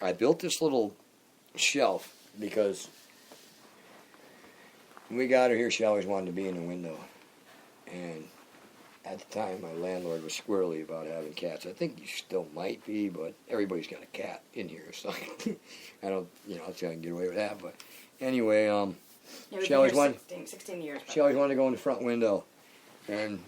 I built this little shelf because when we got her here, she always wanted to be in the window. And at the time, my landlord was squirrely about having cats. I think you still might be, but everybody's got a cat in here, so I don't, I was trying to get away with that. But anyway, Yeah, she always wanted, 16 years. she always wanted to go in the front window, and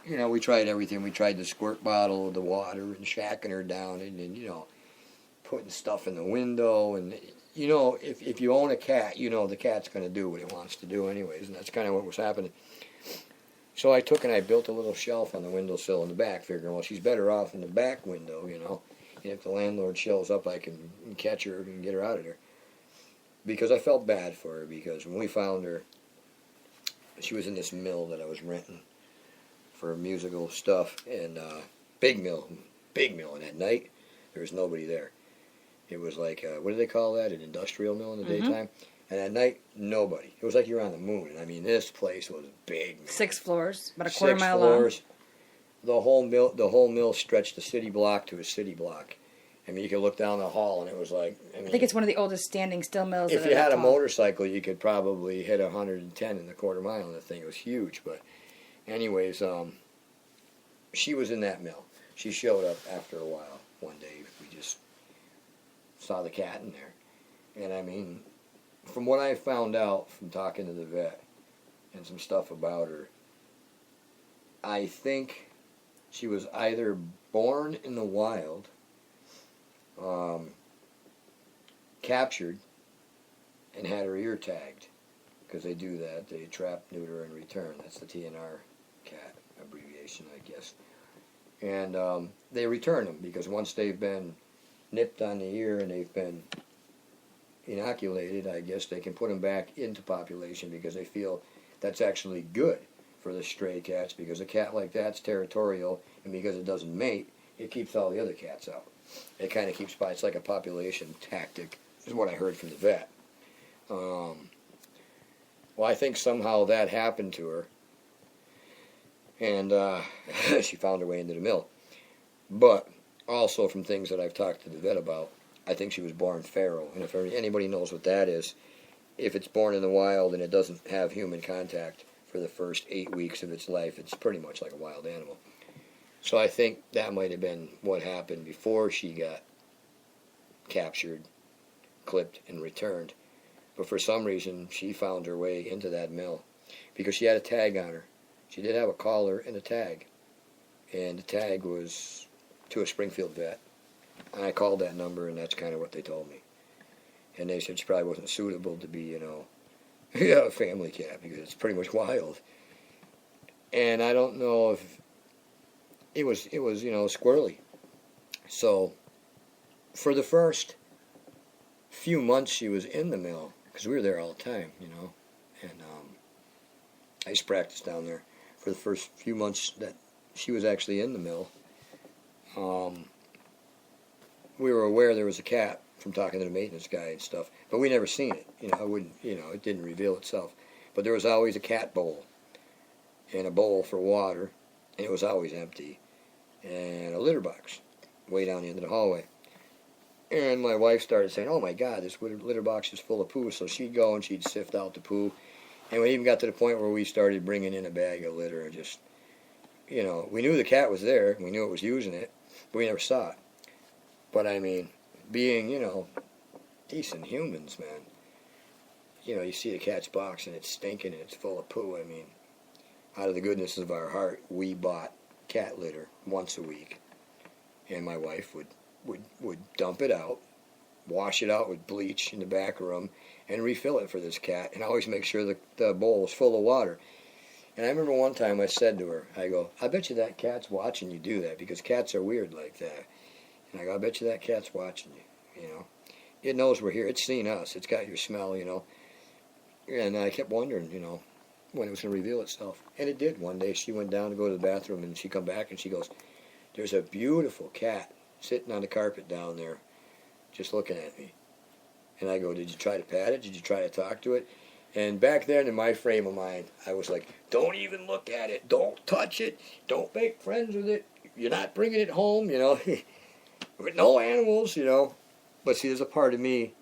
we tried everything. We tried the squirt bottle with the water and shacking her down, and putting stuff in the window, and if you own a cat, the cat's going to do what it wants to do anyways, and that's kind of what was happening. So I took and I built a little shelf on the windowsill in the back, figuring, well, she's better off in the back window, and if the landlord shows up, I can catch her and get her out of there. Because I felt bad for her, because when we found her, she was in this mill that I was renting for musical stuff, and big mill, and at night, there was nobody there. It was like, what do they call that, an industrial mill in the daytime? And at night, nobody. It was like you're on the moon. And I mean, this place was big, man. 6 floors, about a quarter mile 6 floors. Long. The whole mill stretched a city block to a city block. I mean, you could look down the hall, and it was like... I think it's one of the oldest standing still mills. If you had a motorcycle, you could probably hit 110 in the quarter mile on the thing. It was huge. But anyways, she was in that mill. She showed up after a while. One day, we just saw the cat in there. And I mean... From what I found out from talking to the vet and some stuff about her, I think she was either born in the wild, captured, and had her ear tagged, because they do that. They trap, neuter, and return. That's the TNR cat abbreviation, I guess. And they return them, because once they've been nipped on the ear and they've been inoculated, I guess they can put them back into population, because they feel that's actually good for the stray cats, because a cat like that's territorial, and because it doesn't mate, it keeps all the other cats out. It kind of keeps by, it's like a population tactic, is what I heard from the vet. Well, I think somehow that happened to her, and she found her way into the mill. But also from things that I've talked to the vet about, I think she was born feral, and if anybody knows what that is, if it's born in the wild and it doesn't have human contact for the first 8 weeks of its life, it's pretty much like a wild animal. So I think that might have been what happened before she got captured, clipped, and returned. But for some reason, she found her way into that mill, because she had a tag on her. She did have a collar and a tag, and the tag was to a Springfield vet. And I called that number, and that's kind of what they told me. And they said she probably wasn't suitable to be, a family cat, because it's pretty much wild. And I don't know if it was squirrely. So for the first few months she was in the mill, because we were there all the time, and I used to practice down there. For the first few months that she was actually in the mill, we were aware there was a cat from talking to the maintenance guy and stuff, but we never seen it. It didn't reveal itself. But there was always a cat bowl, and a bowl for water, and it was always empty, and a litter box way down the end of the hallway. And my wife started saying, "Oh my God, this litter box is full of poo." So she'd go and she'd sift out the poo, and we even got to the point where we started bringing in a bag of litter and just, we knew the cat was there, we knew it was using it, but we never saw it. But I mean, being, decent humans, man, you see the cat's box and it's stinking and it's full of poo. I mean, out of the goodness of our heart, we bought cat litter once a week. And my wife would dump it out, wash it out with bleach in the back room, and refill it for this cat, and always make sure the bowl was full of water. And I remember one time I said to her, I go, "I bet you that cat's watching you do that, because cats are weird like that." And I go, "I bet you that cat's watching you, It knows we're here. It's seen us. It's got your smell, And I kept wondering, when it was going to reveal itself. And it did. One day she went down to go to the bathroom, and she come back, and she goes, "There's a beautiful cat sitting on the carpet down there just looking at me." And I go, "Did you try to pat it? Did you try to talk to it?" And back then, in my frame of mind, I was like, "Don't even look at it. Don't touch it. Don't make friends with it. You're not bringing it home, With no animals, But see, there's a part of me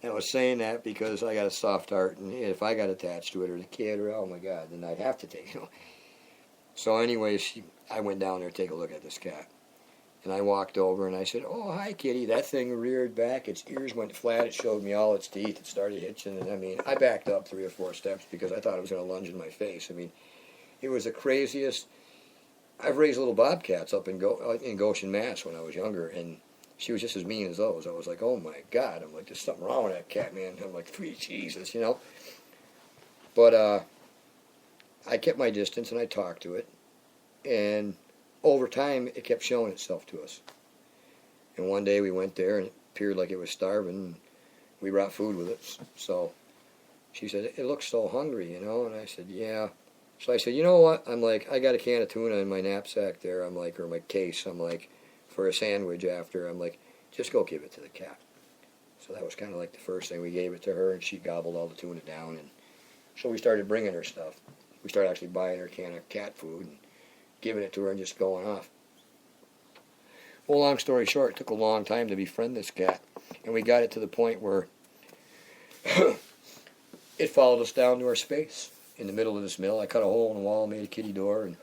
that was saying that because I got a soft heart, and if I got attached to it, or the kid, or oh my God, then I'd have to take it. So anyways, I went down there to take a look at this cat. And I walked over and I said, "Oh, hi, kitty." That thing reared back. Its ears went flat. It showed me all its teeth. It started hitching. And I mean, I backed up 3 or 4 steps because I thought it was going to lunge in my face. I mean, it was the craziest. I've raised little bobcats up in Goshen, Mass when I was younger. And she was just as mean as those. I was like, oh my God. I'm like, there's something wrong with that cat, man. I'm like, sweet Jesus, you know. But I kept my distance and I talked to it. And over time, it kept showing itself to us. And one day we went there, and it appeared like it was starving, and we brought food with it. So she said, "It looks so hungry, you know?" And I said, "Yeah." So I said, "You know what?" I'm like, "I got a can of tuna in my knapsack there." I'm like, or my case. I'm like, for a sandwich after. I'm like, "Just go give it to the cat." So that was kind of like the first thing. We gave it to her, and she gobbled all the tuna down. And so we started bringing her stuff. We started actually buying her a can of cat food and giving it to her and just going off. Well, long story short, it took a long time to befriend this cat. And we got it to the point where it followed us down to our space in the middle of this mill. I cut a hole in the wall, made a kitty door, and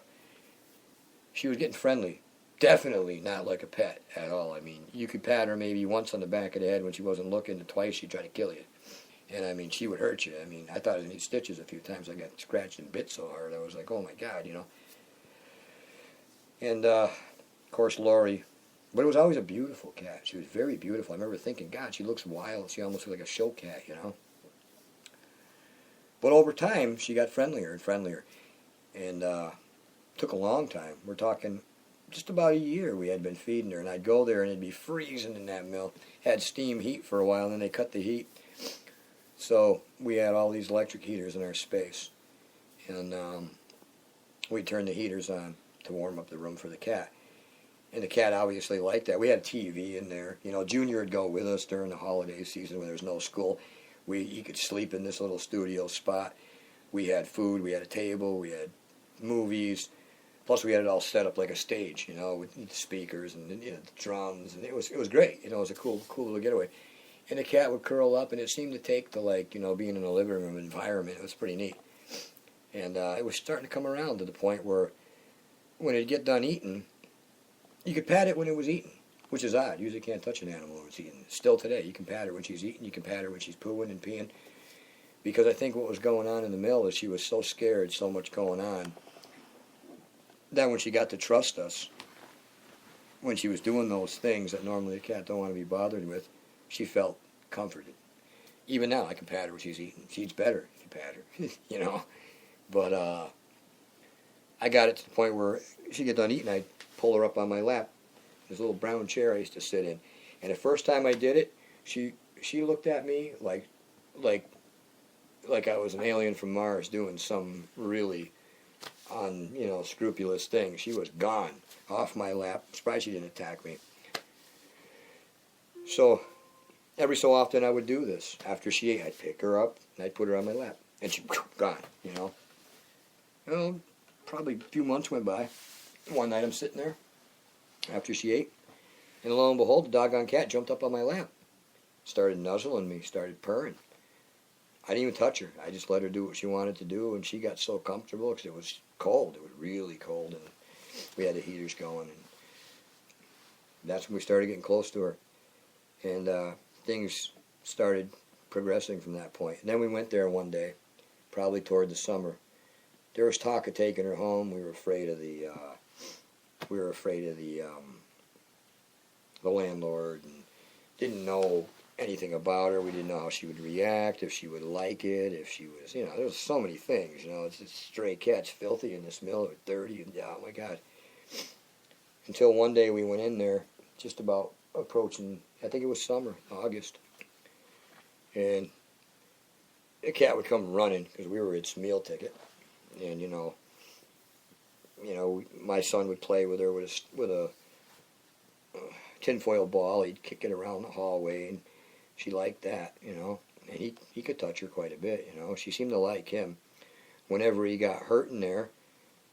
she was getting friendly. Definitely not like a pet at all. I mean, you could pat her maybe once on the back of the head when she wasn't looking, and twice she'd try to kill you. And I mean, she would hurt you. I mean, I thought I need stitches a few times. I got scratched and bit so hard. I was like, oh my God, you know. And, of course, Lori. But it was always a beautiful cat. She was very beautiful. I remember thinking, God, she looks wild. She almost looks like a show cat, you know. But over time, she got friendlier and friendlier. And took a long time. We're talking just about a year we had been feeding her. And I'd go there and it'd be freezing in that mill. Had steam heat for a while, and then they cut the heat. So we had all these electric heaters in our space. And we'd turn the heaters on to warm up the room for the cat. And the cat obviously liked that. We had TV in there. You know, Junior would go with us during the holiday season when there was no school. He could sleep in this little studio spot. We had food, we had a table, we had movies. Plus we had it all set up like a stage, you know, with the speakers and the drums. And it was great. You know, it was a cool little getaway. And the cat would curl up, and it seemed to take to, like, you know, being in a living room environment. It was pretty neat. And it was starting to come around to the point where when it'd get done eating, you could pat it when it was eating, which is odd. Usually can't touch an animal when it's eating. Still today, you can pat her when she's eating. You can pat her when she's pooing and peeing. Because I think what was going on in the mill is she was so scared, so much going on, that when she got to trust us, when she was doing those things that normally a cat don't want to be bothered with, she felt comforted. Even now, I can pat her when she's eating. She eats better if you pat her, you know. But I got it to the point where she'd get done eating, I'd pull her up on my lap. This little brown chair I used to sit in. And the first time I did it, she looked at me like I was an alien from Mars doing some really scrupulous thing. She was gone, off my lap. Surprised she didn't attack me. So every so often I would do this. After she ate, I'd pick her up and I'd put her on my lap. And she'd gone, you know. Well, probably a few months went by. One night I'm sitting there after she ate, and lo and behold, the doggone cat jumped up on my lap, started nuzzling me, started purring. I didn't even touch her. I just let her do what she wanted to do, and she got so comfortable because it was cold. It was really cold, and we had the heaters going, and that's when we started getting close to her. And things started progressing from that point. And then we went there one day, probably toward the summer. There was talk of taking her home. We were afraid of the landlord, and didn't know anything about her. We didn't know how she would react, if she would like it, if she was, there was so many things, It's stray cats, filthy in this mill, dirty, and oh my God. Until one day we went in there, just about approaching, I think it was summer, August, and the cat would come running because we were its meal ticket, and my son would play with her with a tinfoil ball. He'd kick it around the hallway, and she liked that, and he could touch her quite a bit, She seemed to like him. Whenever he got hurt in there,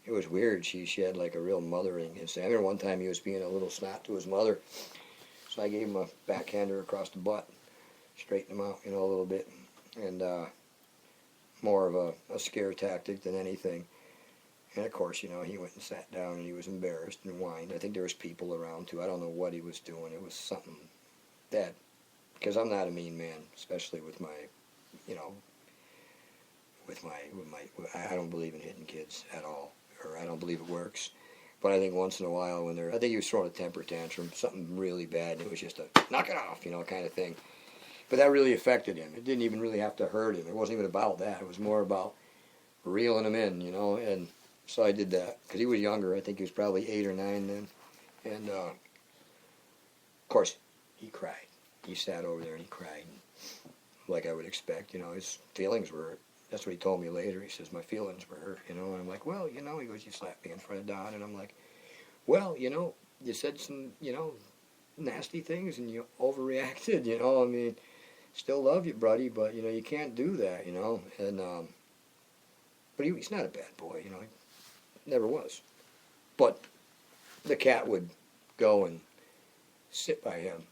it was weird. She had like a real mothering instinct. I remember one time he was being a little snot to his mother, So I gave him a backhander across the butt, straightened him out, a little bit, and more of a scare tactic than anything. And of course, he went and sat down and he was embarrassed and whined. I think there was people around too. I don't know what he was doing. It was something that, because I'm not a mean man, especially with my, I don't believe in hitting kids at all, or I don't believe it works. But I think once in a while I think he was throwing a temper tantrum, something really bad, and it was just a knock it off, kind of thing. But that really affected him. It didn't even really have to hurt him. It wasn't even about that. It was more about reeling him in, and so I did that, because he was younger. I think he was probably 8 or 9 then. And, of course, he cried. He sat over there and he cried, like I would expect. His feelings were hurt. That's what he told me later. He says, my feelings were hurt, and I'm like, well, he goes, you slapped me in front of Don, and I'm like, well, you said some, nasty things, and you overreacted, I mean, still love you, buddy, but, you can't do that, and, but he's not a bad boy, he never was. But the cat would go and sit by him,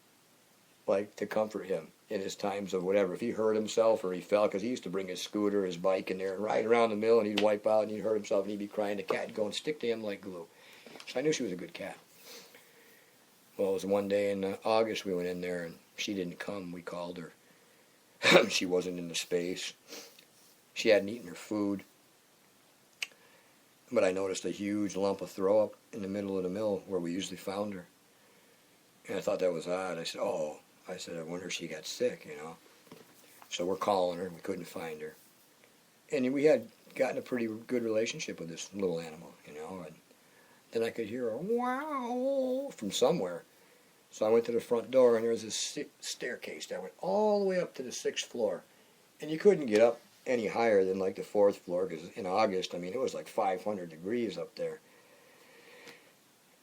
like, to comfort him in his times of whatever. If he hurt himself or he fell, because he used to bring his scooter, his bike in there and ride around the mill, and he'd wipe out and he'd hurt himself and he'd be crying. The cat would go and stick to him like glue. So I knew she was a good cat. Well, it was one day in August we went in there and she didn't come. We called her. She wasn't in the space. She hadn't eaten her food. But I noticed a huge lump of throw up in the middle of the mill where we usually found her. And I thought that was odd. I said, I wonder if she got sick, So we're calling her, and we couldn't find her. And we had gotten a pretty good relationship with this little animal, and then I could hear a wow from somewhere. So I went to the front door, and there was this staircase that went all the way up to the 6th floor. And you couldn't get up any higher than like the 4th floor, because in August, it was like 500 degrees up there.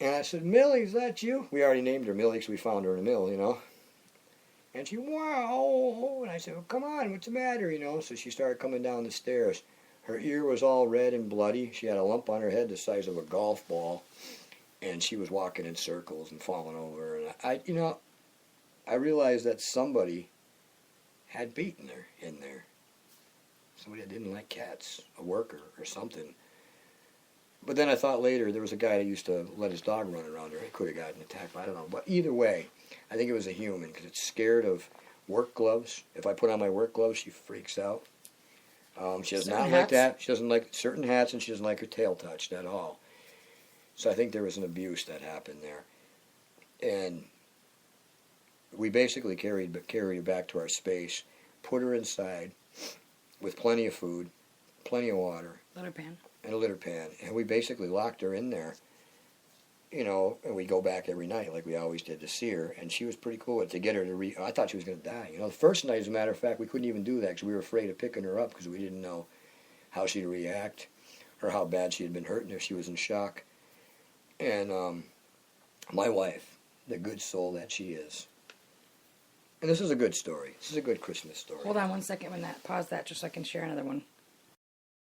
And I said, Millie, is that you? We already named her Millie because we found her in the mill, And she, wow. And I said, well, come on, what's the matter, So she started coming down the stairs. Her ear was all red and bloody. She had a lump on her head the size of a golf ball. And she was walking in circles and falling over. And I realized that somebody had beaten her in there. Somebody that didn't like cats, a worker or something. But then I thought later, there was a guy that used to let his dog run around her. He could have gotten attacked, I don't know. But either way, I think it was a human, because it's scared of work gloves. If I put on my work gloves, she freaks out. She does not like that. She doesn't like certain hats, and she doesn't like her tail touched at all. So I think there was an abuse that happened there. And we basically carried her back to our space, put her inside with plenty of food, plenty of water. Litter pan. And a litter pan. And we basically locked her in there, and we go back every night like we always did to see her. And she was pretty cool to get her to I thought she was going to die. The first night, as a matter of fact, we couldn't even do that because we were afraid of picking her up because we didn't know how she'd react or how bad she had been hurt and if she was in shock. And my wife, the good soul that she is. And this is a good story. This is a good Christmas story. Hold on one second pause that just so I can share another one.